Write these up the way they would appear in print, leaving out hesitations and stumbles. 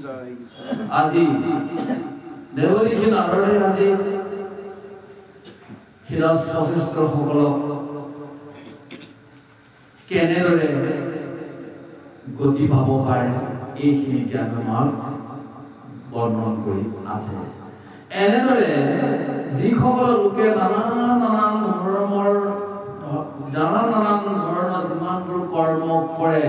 আজি দেৱৰীখন আৰৰে আজি হিৰাজ প্ৰচেষ্টৰসকলক কেনেদৰে গতি পাব পাৰে এইখিনি জ্ঞান আমাক বৰ্ণন কৰি আছে। এনেদৰে যিসকল লোকে নানান ধৰণৰ যিমানবোৰ কৰ্ম কৰে,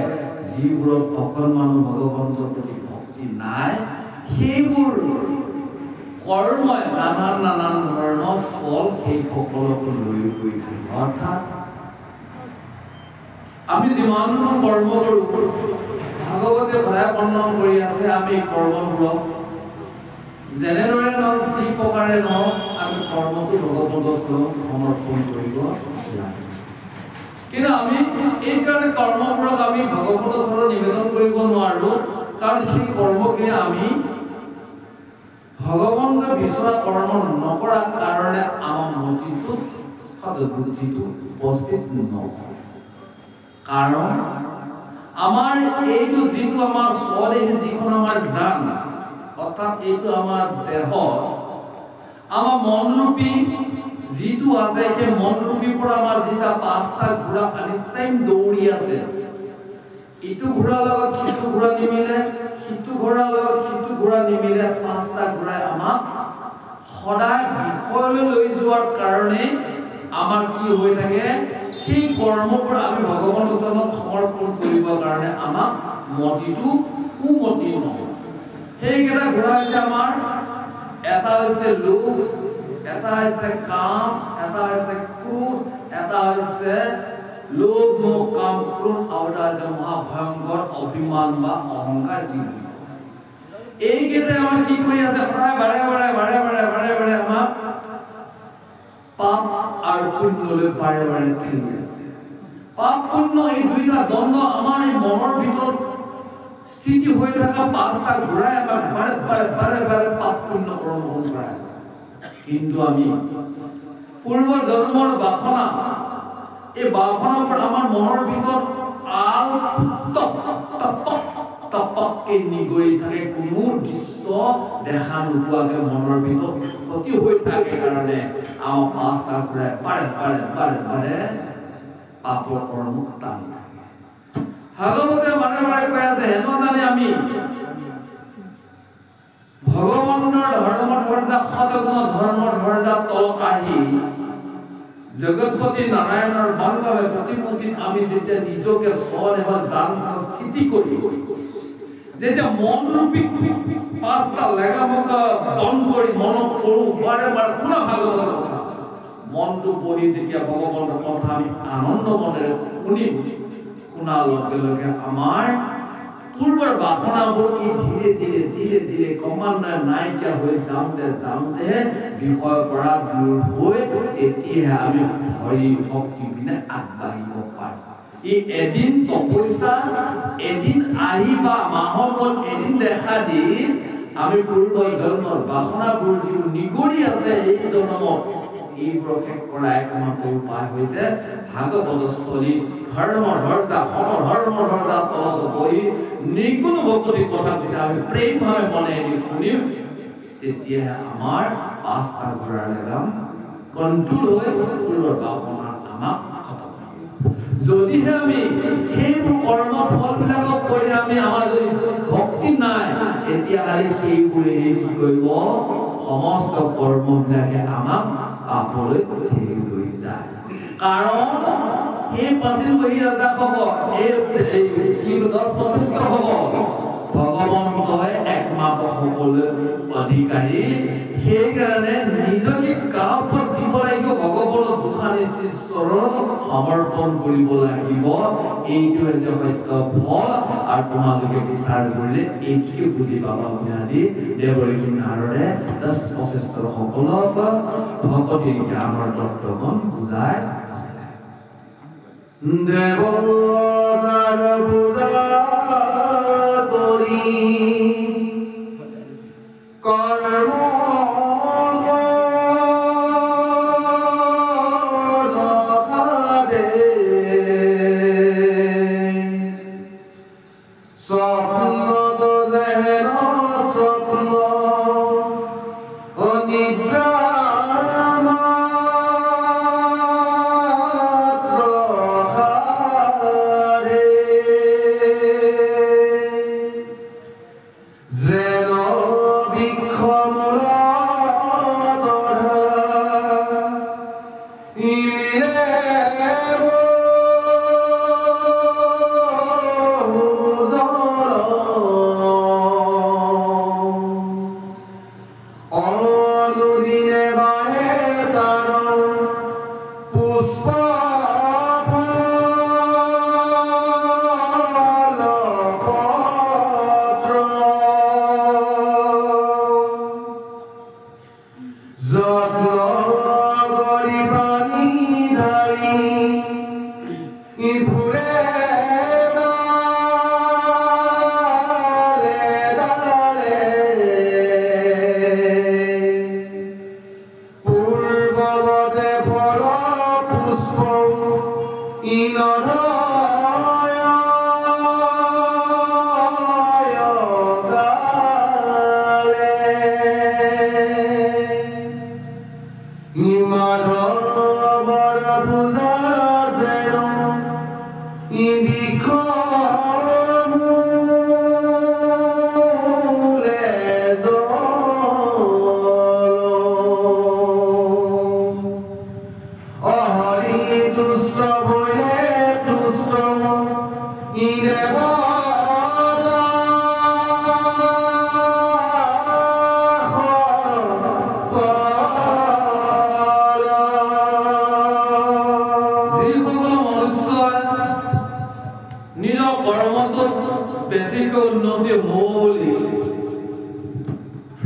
যিবোৰত অকণমানো ভগৱন্তৰ প্ৰতি ভক্তি নাই, সেইবোৰ কৰ্মই নানান ধৰণৰ ফল সেই সকলকো লৈ গৈ থাকে। অৰ্থাৎ আমি যিমান কৰ্ম কৰোঁ, ভাগৱতে সদায় বৰ্ণন কৰি আছে, আমি কৰ্মবোৰক যেনেদৰে নহওক, যি প্ৰকাৰে নহওক, আমি কৰ্মটো ভগৱন্তৰ চৰণত সমৰ্পণ কৰিব লাগে। কিন্তু আমি এইকাৰণে কৰ্মবোৰক আমি ভগৱন্তৰ চৰণত নিবেদন কৰিব নোৱাৰোঁ, কাৰণ সেই কৰ্মখিনি আমি ভগৱন্তে বিচৰা কৰ্ম নকৰাৰ কাৰণে আমাৰ মতিটোত সদবুদ্ধিটো উপস্থিত নহয়। কাৰণ আমাৰ এইটো যিটো আমাৰ স্বদেহী, যিখন আমাৰ জান, অৰ্থাৎ এইটো আমাৰ দেহ, আমাৰ মনৰূপী যিটো আছে, সেই মনৰূপীৰ পৰা আমাৰ যিটা পাঁচটা ঘোঁৰা আনি টাইম দৌৰি আছে, ইটো ঘোঁৰাৰ লগত সিটো ঘোঁৰা নিমিলে, সিটো ঘোঁৰাৰ লগত সিটো ঘোঁৰা নিমিলে, পাঁচটা ঘোঁৰাই আমাক সদায় বিষয়লৈ লৈ যোৱাৰ কাৰণে আমাৰ কি হৈ থাকে, সেই কৰ্মবোৰ আমি ভগৱন্তৰ চৰণত সমৰ্পণ কৰিবৰ কাৰণে আমাক মতিটো কুমতি নহয়। সেইকেইটা ঘোঁৰা হৈছে আমাৰ, এটা হৈছে লোভ, এটা হৈছে কাম, এটা হৈছে ক্ৰোধ, এটা হৈছে লোভ, মোহ, কাম, ক্ৰোধ, আৰু এটা হৈছে মহাভয়ংকৰ অভিমান বা অহংকাৰ। এইকেইটাই আমাক কি কৰি আছে, সদায় বাৰে বাৰে আমাক পাপ আৰু পুণ্যলৈ বাৰে বাৰে ঠেলি আছে। পাপ পুণ্য এই দুইটা দ্বন্দ্ব আমাৰ এই মনৰ ভিতৰত স্থিতি হৈ থকা পাঁচটা ঘোঁৰাই আমাক বাৰে বাৰে পাপ পুণ্য কৰ্ম কৰাই আছে। কিন্তু আমি পূৰ্ব জন্মৰ বাসনা, এই বাসনাৰ পৰা আমাৰ মনৰ ভিতৰত টপককে নিগৰি থাকে, কোনো দৃশ্য দেখা নোপোৱাকে মনৰ ভিতৰত ক্ষতি হৈ থাকে কাৰণে আমাৰ পাঁচটা ঘোঁৰাই বাৰে পাপৰ কৰ্ম টানি থাকে। ভাগৱতে বাৰে বাৰে কৈ আছে, হেনো জানি আমি ভগৱন্তৰ ধৰ্মধৰ্যা সদগ্ন ধৰ্মধৰ্যা তলত আহি জগৎপতি নাৰায়ণৰ বাংলাৱে প্ৰতিমূৰ্তিত আমি যেতিয়া নিজকে স্বদেহত জান স্থিতি কৰি, যেতিয়া মনৰূপী পাঁচটা লেগামকা দন কৰি মনত পঢ়ো, বাৰে বাৰে শুনা ভাগৱতৰ কথা, মনটো বহি যেতিয়া ভগৱন্তৰ কথা আমি আনন্দ মনেৰে শুনিম, শুনাৰ লগে লগে আমাৰ পূৰ্বৰ বাসনাবোৰ ধীৰে ধীৰে ক্ৰমান্বয়ে নাইকিয়া হৈ যাওঁতে বিষয়ৰ পৰা দূৰ হৈ তেতিয়াহে আমি হৰি ভক্তি পিনে আগবাঢ়িব পাৰোঁ। ই এদিন তপস্যা, এদিন আহি বা মাহৰ মূৰত এদিন দেখা দি আমি পূৰ্বৰ জন্মৰ বাসনাবোৰ যিবোৰ নিগৰি আছে এই জন্মত, এইবোৰক শেষ কৰা একমাত্ৰ উপায় হৈছে ভাগৱতস্থলী ধৰ্মধৰ্যা সমধৰ্মধৰ্যা তলত বহি নিগুণ ভকতি কথা যেতিয়া আমি প্ৰেমভাৱে মনে দি শুনিম, তেতিয়াহে আমাৰ পাঁচটা ঘোঁৰাৰ লেগাম কণ্ট্ৰোল হৈ পূৰ্বৰ বাসনা আমাক খতম হ'ব। যদিহে আমি সেইবোৰ কৰ্ম ফলবিলাকক কৰি আমি আমাৰ যদি ভক্তি নাই, তেতিয়াহ'লে সেইবোৰে কি কৰিব, সমস্ত কৰ্মবিলাকে আমাক পাপলৈ ঠেলি লৈ যায়। কাৰণ এই প্ৰাচীন বহিৰাজাসকল, এই 10-25 ভগৱন্তই একমাত্ৰ সকলোৱে অধিকাৰী। সেইকাৰণে নিজকে কাৰ ওপৰত দিব লাগিব, ভগৱানৰ দুখানি চৰণত সমৰ্পণ কৰিব লাগিব। এইটো হৈছে সত্য ফল, আৰু তোমালোকে বিচাৰ কৰিলে এইটোকে বুজি পাবা বুলি আজি দেৱৰীখন নাৰদে 10-25 সকলক ভকতি জ্ঞানৰ তত্ত্বখন বুজাই আছে। দেৱতাৰ পূজা কৰি কৰ্ম নসাদে স্বপ্নত যেন Zeno bikhomla dora ilebo zolo onudine bahe taro puspa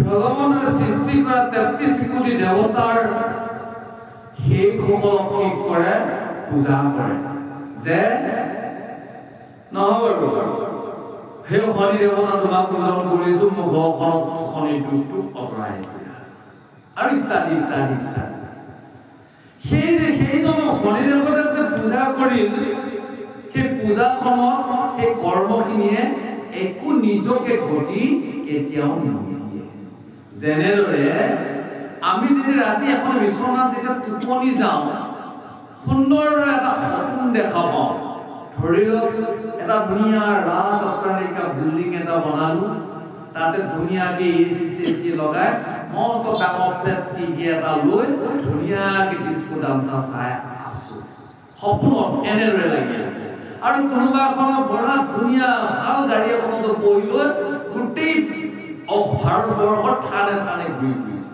ভগৱানৰ সৃষ্টি কৰা 33 কোটি দেৱতাৰ সেই সকলক কি কৰে পূজা কৰে যে নহব সেই শনি দেৱতা তোমাক পূজন কৰিছো মোৰ ঘৰখনত শনি দুখটো অতৰাই দিয়া আৰু ইত্যাদি ইত্যাদি ইত্যাদি সেইজন শনি দেৱতাক যে পূজা কৰিল সেই পূজাখনত সেই কৰ্মখিনিয়ে একো নিজকে গতি কেতিয়াও নিদিয়ে যেনেদৰে আমি যদি ৰাতি এখন বিছনাত যেতিয়া টোপনি যাওঁ সুন্দৰ এটা সপোন দেখা পাওঁ ধৰি লওক এটা ধুনীয়া ৰাজ অট্টালিকা বিল্ডিং এটা বনালো তাতে ধুনীয়াকৈ এচি লগাই মস্ত ডাঙৰ ফ্লেট টিভি এটা লৈ ধুনীয়াকৈ ডিস্কো ডান্সাৰ চাই আছো সপোনত এনেদৰে লাগি আছে আৰু কোনোবা এখনৰ বৰা ধুনীয়া ভাল গাড়ী এখনত বহি লৈ গোটেই ভাৰতবৰ্ষৰ থানে থানে ঘূৰি ফুৰিছো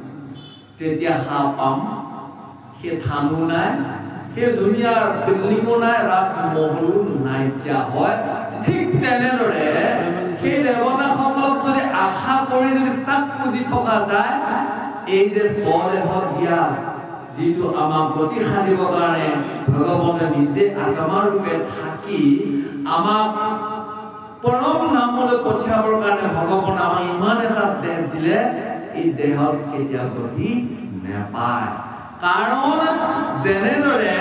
যেতিয়া হাঁহ পাম সেই থানো নাই সেই ধুনীয়া বিল্ডিঙো নাই ৰাজমহলো নাইকিয়া হয় ঠিক তেনেদৰে সেই দেৱতাসকলক যদি আশা কৰি যদি তাক পুজি থকা যায় এই যে স্বদেহত দিয়া যিটো আমাক গতি সাধিবৰ কাৰণে ভগৱানে নিজে আত্মা ৰূপে থাকি আমাক পৰম নামলৈ পঠিয়াবৰ কাৰণে ভগৱানে আমাক ইমান এটা দেহ দিলে এই দেহত কেতিয়া গতি নেপায় কাৰণ যেনেদৰে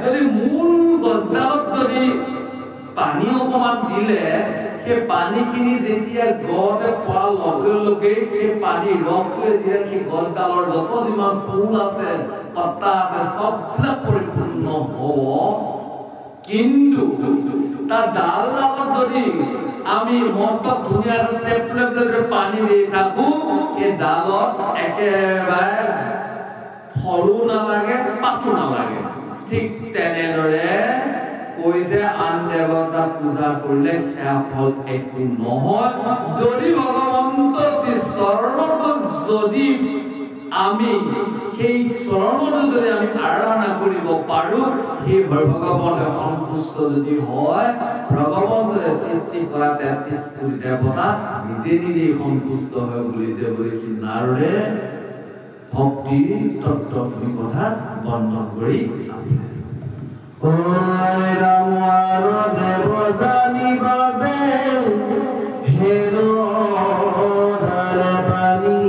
যদি মূল গছডালত যদি পানী অকণমান দিলে সেই পানীখিনি যেতিয়া গছতে পৰাৰ লগে লগে সেই পানীৰ ৰসটোৱে যেতিয়া সেই গছডালৰ যত যিমান ফুল আছে পাতা আছে সববিলাক পৰিপূৰ্ণ হ'ব কিন্তু তাৰ ডালডালত যদি আমি মস্ত ধুনীয়া টেপলেট পানী দি থাকো এই ডালত একেবাৰে ফলো নালাগে পাতো নালাগে ঠিক তেনেদৰে কৈছে আন দেৱতাক পূজা কৰিলে সেয়া ফল একো নহয় যদি ভগৱন্ত চৰণত যদি আমি সেই চৰণত যদি আমি আৰাধনা কৰিব পাৰো সেই ভগৱানে সন্তুষ্ট যদি হয় ভগৱন্তৰে সৃষ্টি কৰা 33 কোটি দেৱতা নিজে নিজে সন্তুষ্ট হয় বুলি দেৱৰী নাৰদে ভক্তি তত্ত্বখিনি কথা বৰ্ণন কৰি আছিল ওই রামার দেব জানিবা যে হেরো ধারে পানি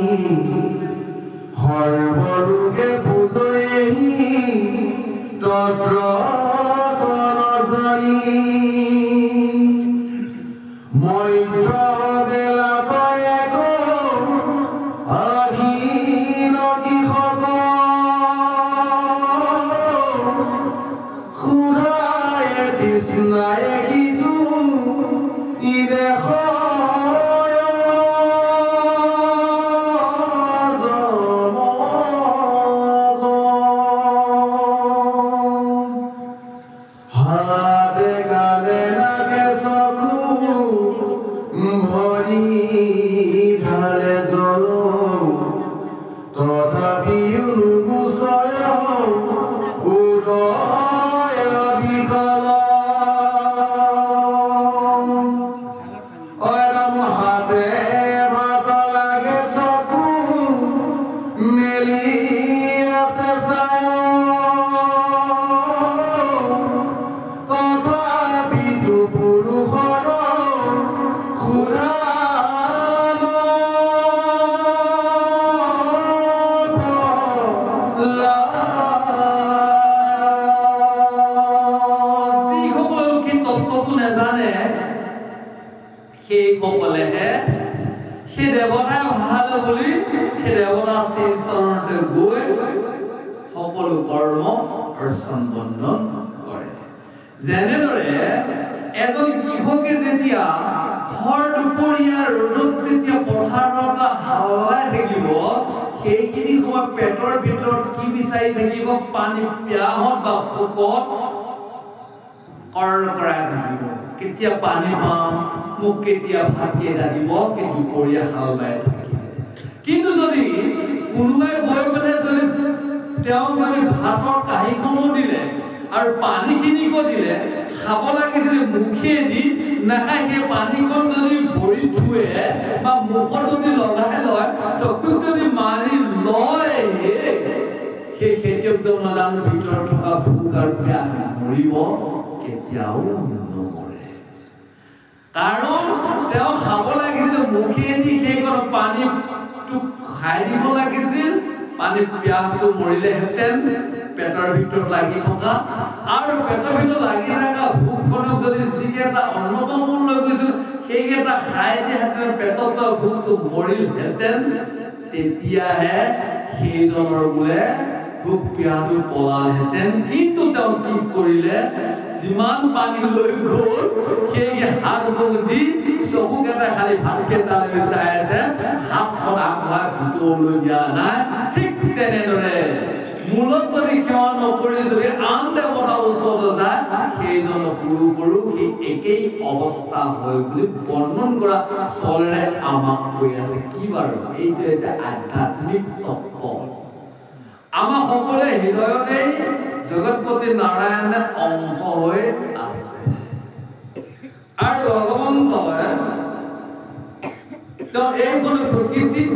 হরবলুকে পুজোয়েহি তত্র তনজনি মৈত্র বেলা কয়েক আহিল কি হব খুদায়ে তৃষ্ণায়ে কিন্তু ই দেখ সেই দেৱতাই ভাল বুলি সেই দেৱতা সেই চৰণতে গৈ সকলো কৰ্ম আৰু সম্বন্ধন কৰে। যেনেদৰে এজন কৃষকে যেতিয়া ভৰ দুপৰীয়া ৰ'দত যেতিয়া পথাৰৰ পৰা হালাই থাকিব, সেইখিনি সময় পেটৰ ভিতৰত কি বিচাৰি থাকিব? পানী, পিয়াহত বা ভোকত কৰাই থাকিব। কেতিয়া পানী পাম, মোক কেতিয়া ভাত কেইটা দিব, সেই দুপৰীয়া হাল বাই থাকিলে। কিন্তু যদি কোনোবাই গৈ পেলাই যদি তেওঁ যদি ভাতৰ কাঁহীখনো দিলে আৰু পানীখিনিকো দিলে, খাব লাগিছিলে মুখেদি, নাখায় সেই পানীখন যদি ভৰি ধুৱে বা মুখত যদি লগাই লয়, চকুত যদি মাৰি লয়, সেই খেতিয়কজন নাজানো ভিতৰত থকা ভোক আৰু পিয়াহ মৰিব কেতিয়াও নমৰে। কাৰণ তেওঁ খাব লাগিছিল মুখেদি, সেইকণ পানীটো খাই দিব লাগিছিল। পানী পিয়াহটো মৰিলেহেঁতেন পেটৰ ভিতৰত লাগি থকা, আৰু পেটৰ ভিতৰত লাগি থকা ভোকখনক যদি যিকেইটা অন্নমূল লৈ গৈছিল সেইকেইটা খাই দিয়াহেঁতেন, পেটত ভোকটো মৰিলহেঁতেন, তেতিয়াহে সেইজনৰ বোলে ভোক পিয়াহটো পলালহেঁতেন। কিন্তু তেওঁ কি কৰিলে? যিমান পানী লৈ গ'ল সেই হাত মুখ দি চকুকেইটা খালি ভাতকেইটা লৈ চাই আছে, হাতখন আগবঢ়াই ভিতৰলৈ দিয়া নাই। ঠিক তেনেদৰে মূলত যদি সেৱা নকৰি যদি আন দেৱতাৰ ওচৰত যায়, সেইজনৰ পুৰুষৰো সেই একেই অৱস্থা হয় বুলি বৰ্ণন কৰা চলেৰে আমাক কৈ আছে। কি বাৰু? এইটোৱে যে আধ্যাত্মিক তত্ত্ব। আমাৰ সকলোৰে হৃদয়তে জগতপতি নাৰায়ণে অংশ হৈ আছে, আৰু ভগৱন্তই তেওঁ এইখন প্ৰকৃতিত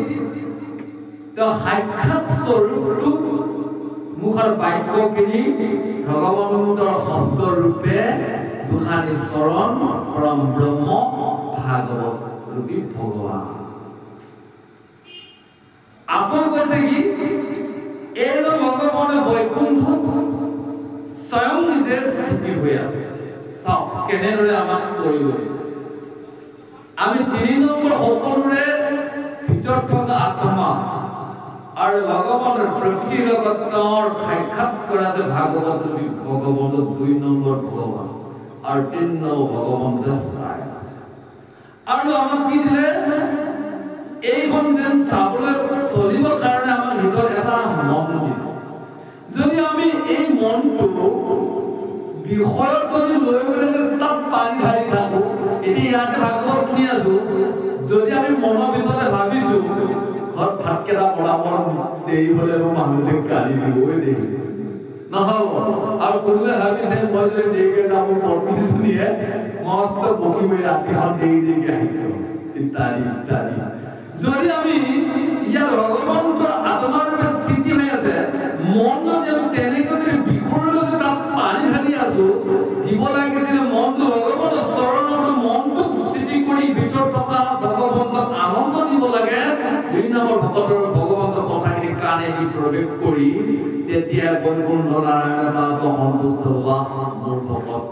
তেওঁ সাক্ষাৎ স্বৰূপটো মুখৰ বাক্যখিনি ভগৱন্তৰ শব্দ ৰূপে দুখানি চৰণ পৰম ব্ৰহ্ম ভাগৱত ৰূপী ভগৱান। আপোন কৈছে কি? এইজন ভগৱানে বৈকুণ্ঠত স্বয়ং নিজে স্থিতি হৈ আছে। চাওক কেনেদৰে আমাক তৰি কৰিছে। আমি ৩ নম্বৰ সকলোৰে ভিতৰত থকা আত্মা আৰু ভগৱানৰ প্ৰকৃতিৰ লগত তেওঁৰ সাক্ষাৎ কৰা যে ভাগৱত ভগৱন্তৰ ২ নম্বৰ ভগৱান আৰু ৩ নম্বৰ ভগৱন্তে চাই আছে। আৰু আমাক কি দিলে? এইখন যেন চাবলৈ চলিবৰ কাৰণে আমাৰ ভিতৰত এটা মন দিলে। যদি আমি এই মনটো বিষয়ত যদি লৈ গ'লে তাত পানী ঢালি থাকোঁ, এতিয়া ইয়াতে ভাগৱত শুনি আছো, যদি আমি মনৰ ভিতৰতে ভাবিছো ঘৰত ভাতকেইটা বনাব দেৰি হ'লে মোৰ মানুহটোক গালি দিবই দেৰি নহ'ব, আৰু কোনোবাই ভাবিছে মই যদি দেৰিকৈ যাওঁ মোৰ পত্নীজনীয়ে মস্ত বকি বকি ৰাতিখন দেৰিকৈ আহিছোঁ ইত্যাদি ইত্যাদি। যদি আমি ইয়াৰ ভগৱন্তৰ আত্মাৰ ৰূপে স্থিতি হৈ আছে, মন যদি আমি তেনেকৈ যদি বিষয়লৈ যদি তাত পানী ঢালি আছো, দিব লাগিছিল মনটো ভগৱন্তৰ চৰণত মনটোক স্থিতি কৰি ভিতৰত থকা ভগৱন্তক আনন্দ দিব লাগে। ২ নম্বৰ ভকতৰ ভগৱন্তৰ কথাখিনি কাণেদি প্ৰৱেশ কৰি তেতিয়া বৈকুণ্ঠ নাৰায়ণ সন্তুষ্ট হোৱা মোৰ ভকত